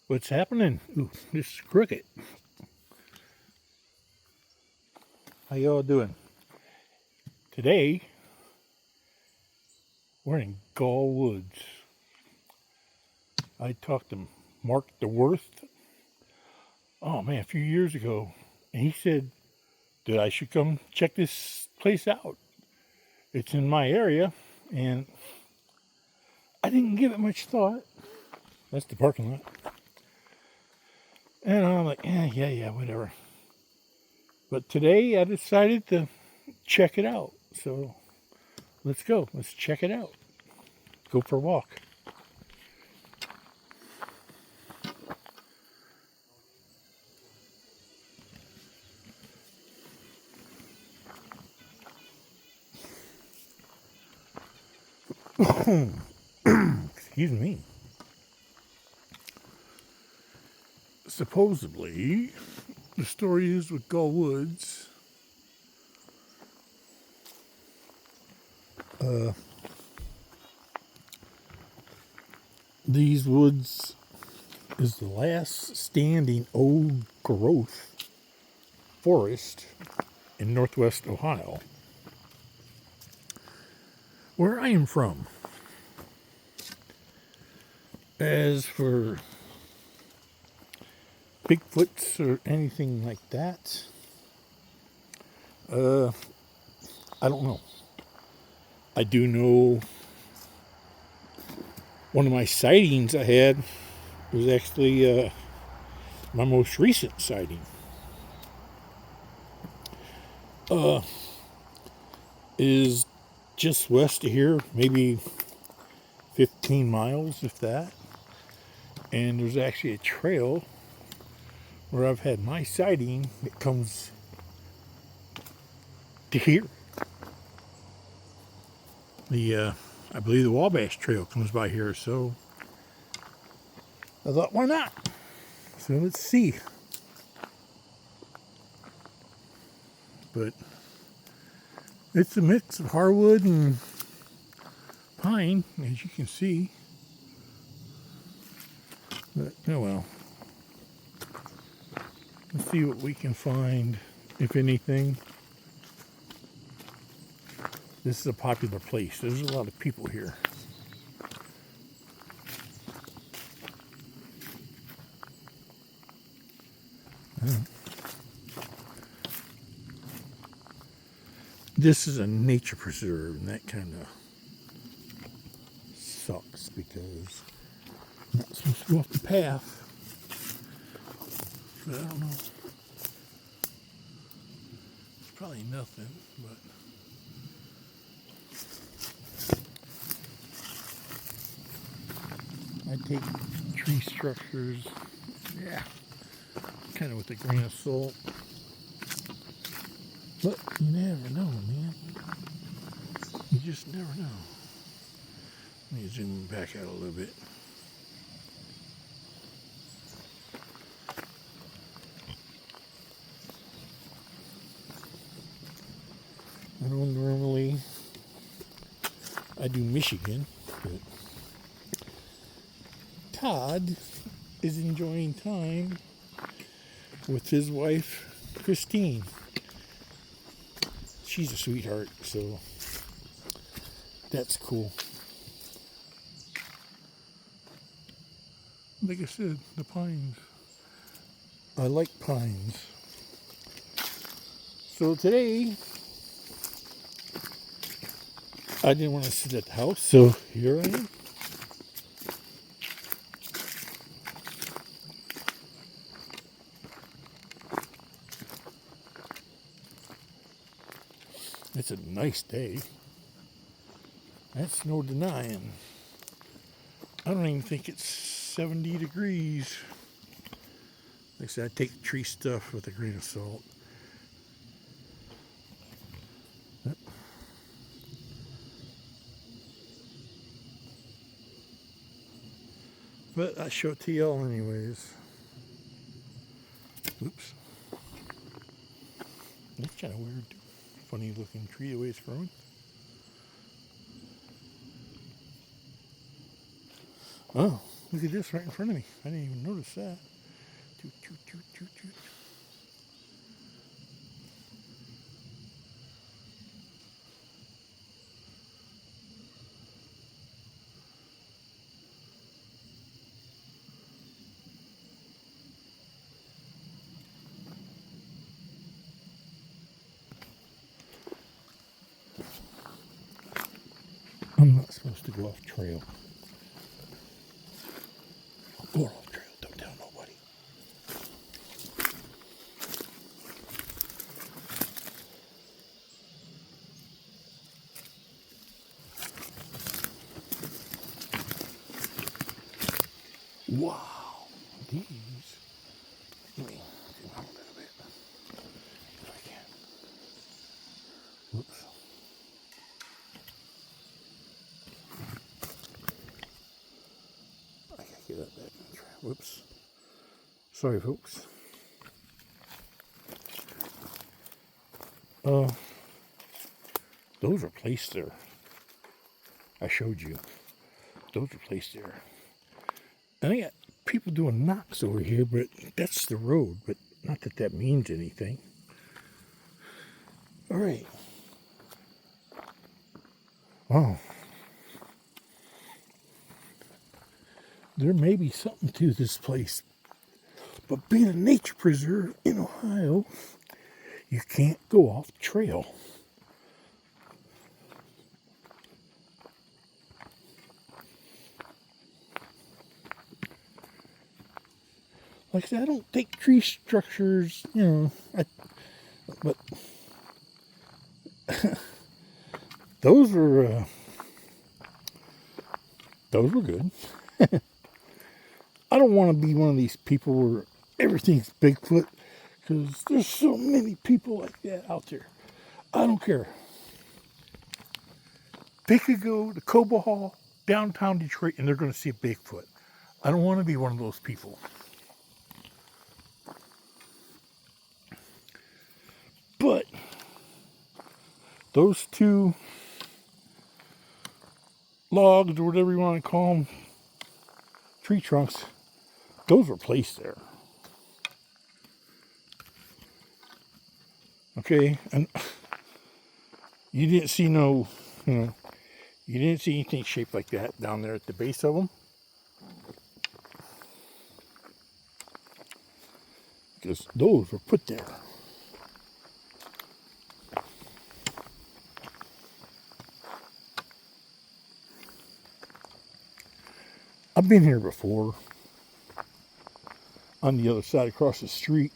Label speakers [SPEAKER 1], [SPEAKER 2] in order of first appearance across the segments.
[SPEAKER 1] What's happening? Ooh, this is Cricket. How y'all doing? Today, we're in Goll Woods. I talked to Mark DeWorth, oh man, a few years ago, and he said that I should come check this place out. It's in my area, and I didn't give it much thought. That's the parking lot. And I'm like, yeah, whatever. But today I decided to check it out. So let's go. Let's check it out. Go for a walk. Excuse me. Supposedly, the story is with Goll Woods. These woods is the last standing old growth forest in northwest Ohio, where I am from. As for Bigfoots or anything like that, I don't know. I do know one of my sightings I had was actually my most recent sighting. Is just west of here, maybe 15 miles, if that. And there's actually a trail where I've had my sighting that comes to here. I believe the Wabash Trail comes by here, so I thought, why not? So let's see. But it's a mix of hardwood and pine, as you can see. But, oh well. Let's see what we can find, if anything. This is a popular place. There's a lot of people here. This is a nature preserve, and that kind of sucks because I'm not supposed to go off the path. But I don't know. It's probably nothing, but I take tree structures, yeah, kind of with a grain of salt. But you never know, man. You just never know. Let me zoom back out a little bit. I know normally I do Michigan, but Todd is enjoying time with his wife, Christine. She's a sweetheart, so that's cool. Like I said, the pines. I like pines. So today, I didn't want to sit at the house, so here I am. It's a nice day. That's no denying. I don't even think it's 70 degrees. Like I said, I take tree stuff with a grain of salt. But I show it to y'all anyways. Oops. That's kind of weird. Funny looking tree the way it's growing. Oh, Look at this right in front of me. I didn't even notice that. Toot, toot, toot, toot, toot. I'm not supposed to go off trail. I'm going off trail. Don't tell nobody. Wow. These. Let me zoom out a little bit. If I can. Whoops. I gotta get up back on trail. Whoops. Sorry, folks. Those are placed there. I showed you. Those are placed there. And I got people doing knocks over here, but that's the road. But not that that means anything. All right. Wow. There may be something to this place. But being a nature preserve in Ohio, you can't go off the trail. Like I said, I don't take tree structures, but those were good. I don't want to be one of these people where everything's Bigfoot, because there's so many people like that out there. I don't care. They could go to Cobo Hall, downtown Detroit, and they're going to see a Bigfoot. I don't want to be one of those people. But those two logs, or whatever you want to call them, tree trunks, those were placed there. Okay, and you didn't see you didn't see anything shaped like that down there at the base of them. Because those were put there. I've been here before, on the other side across the street.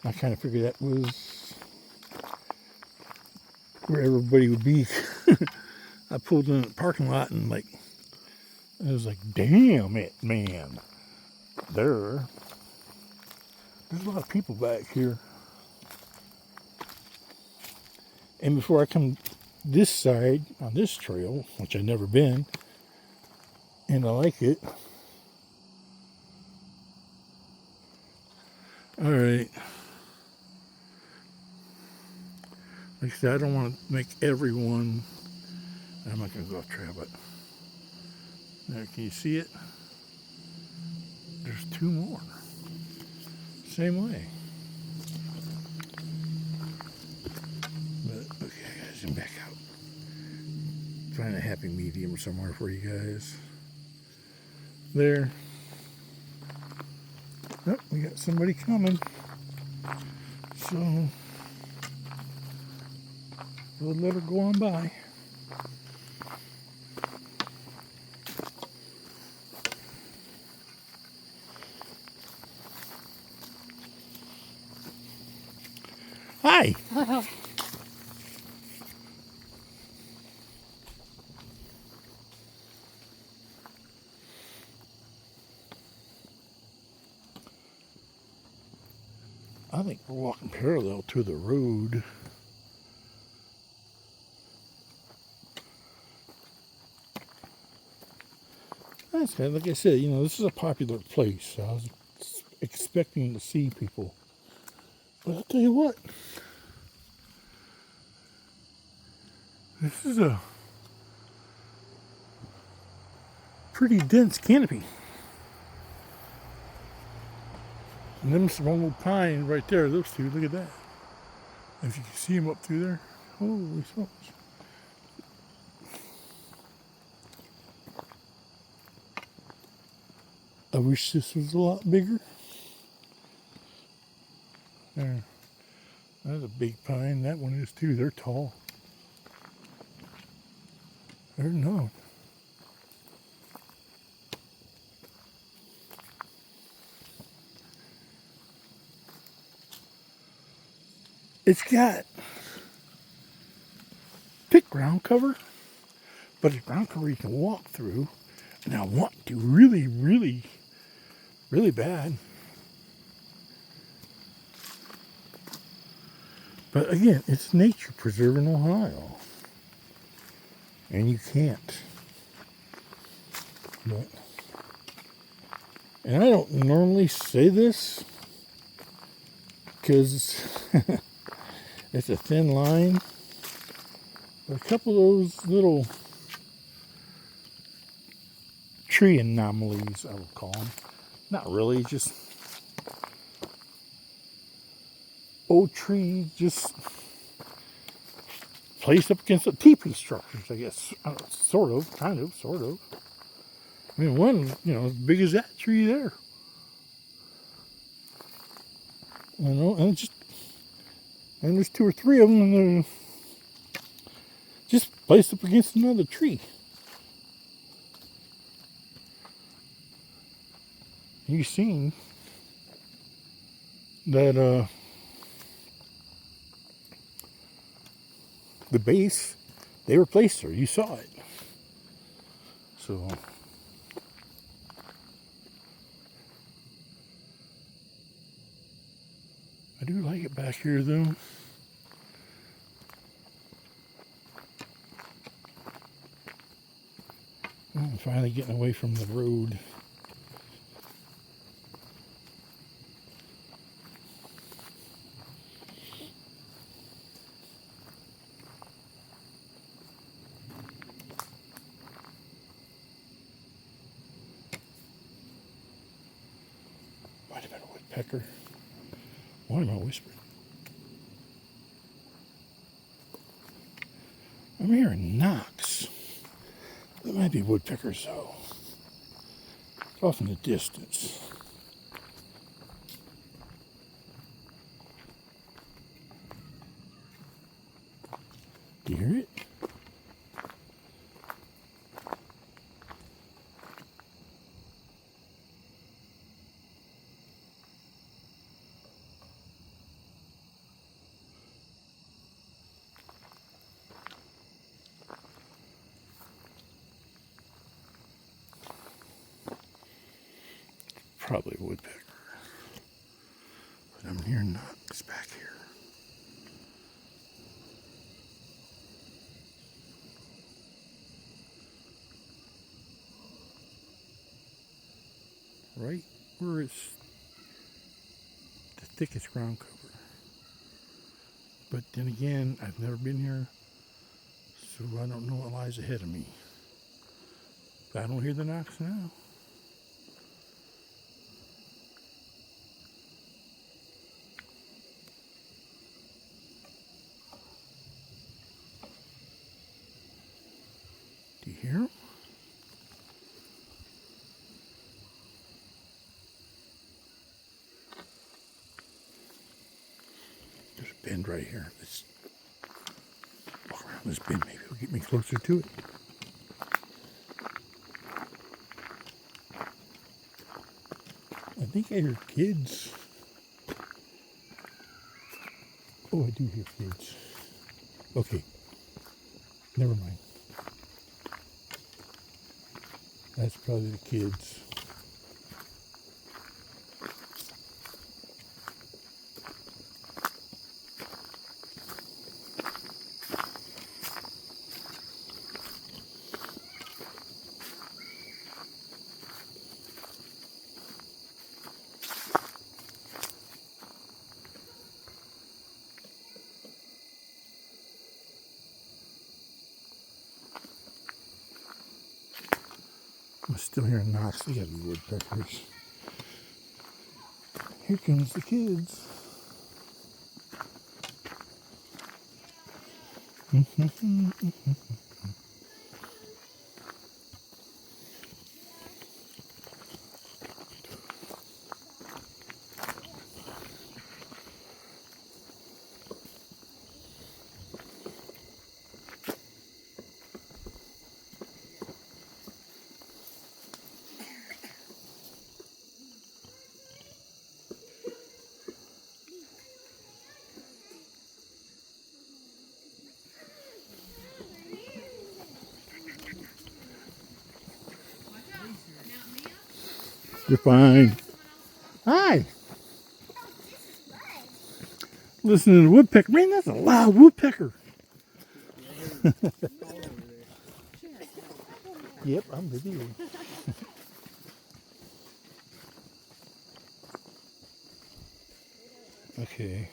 [SPEAKER 1] I kind of figured that was where everybody would be. I pulled in the parking lot and I was like, damn it, man. There's a lot of people back here. And before I come this side on this trail, which I've never been, and I like it. All right. Like I said, I don't want to make everyone. I'm not going to go off trail, but there, can you see it? There's two more. Same way. But okay, I gotta zoom back out. Find a happy medium somewhere for you guys. There. Oh, we got somebody coming. So we'll let her go on by. Hi. I think we're walking parallel to the road. That's kind of, like I said, this is a popular place. So I was expecting to see people. But I'll tell you what. This is pretty dense canopy. And there's one little pine right there, those two, look at that. If you can see them up through there, holy smokes. I wish this was a lot bigger. There. That's a big pine. That one is too. They're tall. They're not. It's got thick ground cover, but it's ground cover you can walk through. And I want to really, really, really bad. But again, it's nature preserve in Ohio. And you can't. But, and I don't normally say this because it's a thin line. But a couple of those little tree anomalies, I will call them. Not really, just old trees just placed up against the teepee structures, I guess. Sort of, kind of, sort of. I mean, one, as big as that tree there. And there's two or three of them, and they're just placed up against another tree. You've seen that the base, they replaced her. You saw it. So I do like it back here, though. I'm finally getting away from the road. Might have been a woodpecker. Why am I whispering? I'm hearing knocks. That might be woodpeckers, though. It's off in the distance. Do you hear it? Probably a woodpecker. But I'm hearing knocks back here. Right where it's the thickest ground cover. But then again, I've never been here, so I don't know what lies ahead of me. But I don't hear the knocks now. Do you hear them? There's a bend right here. Let's walk around this bend. Maybe it'll get me closer to it. I think I hear kids. Oh, I do hear kids. Okay. Never mind. That's probably the kids. I'm still hearing knocks. They gotta be woodpeckers. Here comes the kids. You're fine. Hi. Listen to the woodpecker. Man, that's a loud woodpecker. Yep, I'm videoing. Okay.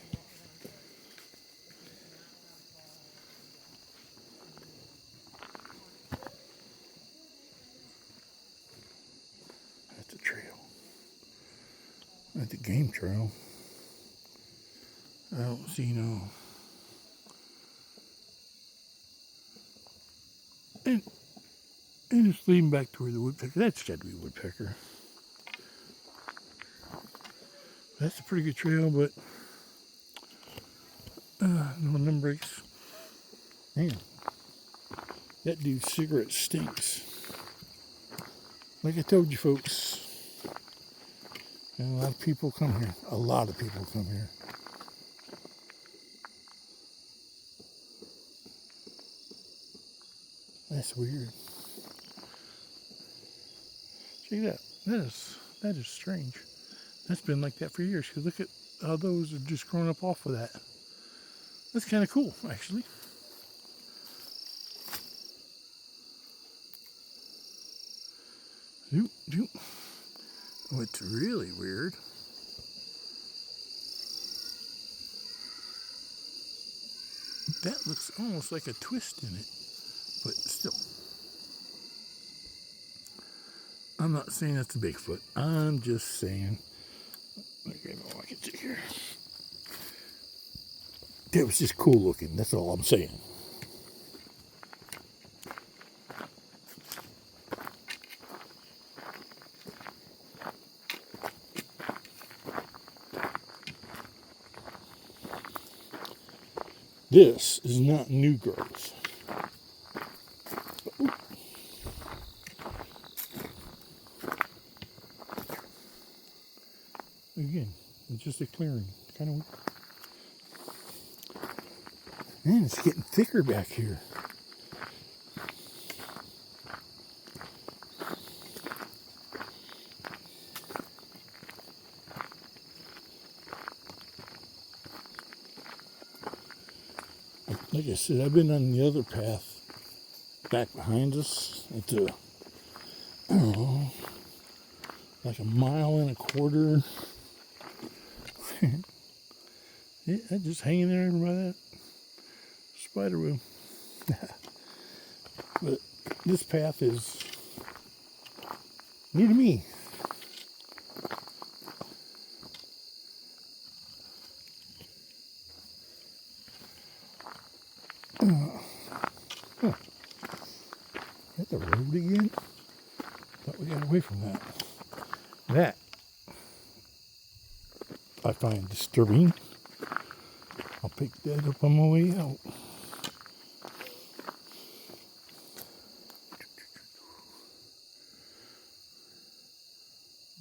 [SPEAKER 1] That's a trail. That's a game trail. I don't see no. And it's leading back toward the woodpecker. That's got to be woodpecker. That's a pretty good trail, but no limb breaks. Man, that dude's cigarette stinks. Like I told you folks, and a lot of people come here. A lot of people come here. That's weird. Check that. That is strange. That's been like that for years. Cause look at how those are just growing up off of that. That's kind of cool, actually. Zoop, zoop. What's really weird, that looks almost like a twist in it, but still. I'm not saying that's a Bigfoot. I'm just saying. Let me grab all I can see here. That was just cool looking. That's all I'm saying. This is not new growth. Ooh. Again, it's just a clearing. Kind of weird. Man, it's getting thicker back here. Like I said, I've been on the other path back behind us. It's a, I don't know, like 1.25 miles. Yeah, just hanging there by that spider web. But this path is new to me. Huh. That's a road again? Thought we got away from that. That I find disturbing. I'll pick that up on my way out.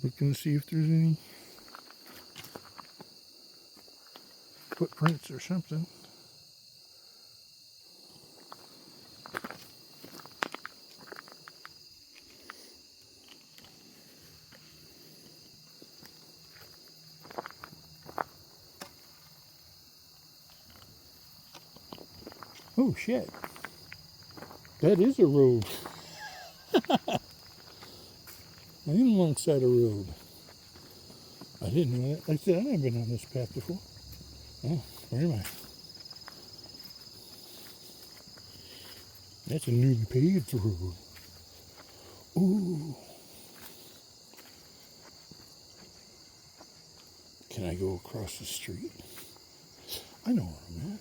[SPEAKER 1] Looking to see if there's any footprints or something. Oh shit. That is a road. I am alongside a road. I didn't know that. Like I said, I haven't been on this path before. Oh, where am I? That's a newly paved road. Ooh. I go across the street? I know where I'm at.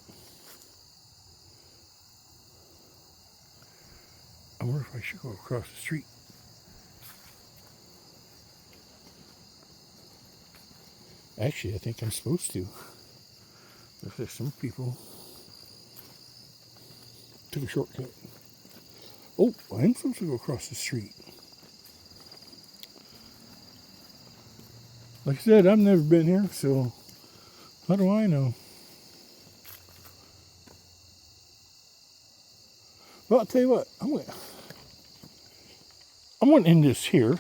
[SPEAKER 1] I wonder if I should go across the street. Actually, I think I'm supposed to. If there's some people took a shortcut. Oh, I am supposed to go across the street. Like I said, I've never been here, so how do I know? Well, I'll tell you what, I'm going to end this here.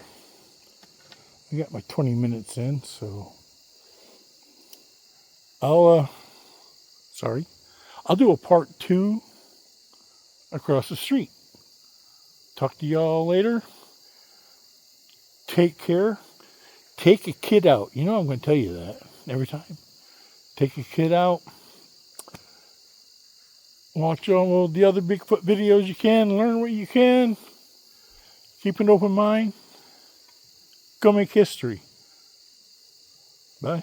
[SPEAKER 1] I got my 20 minutes in, so I'll do a part 2 across the street. Talk to y'all later. Take care. Take a kid out. You know I'm going to tell you that every time. Take a kid out. Watch all the other Bigfoot videos you can. Learn what you can. Keep an open mind. Go make history. Bye.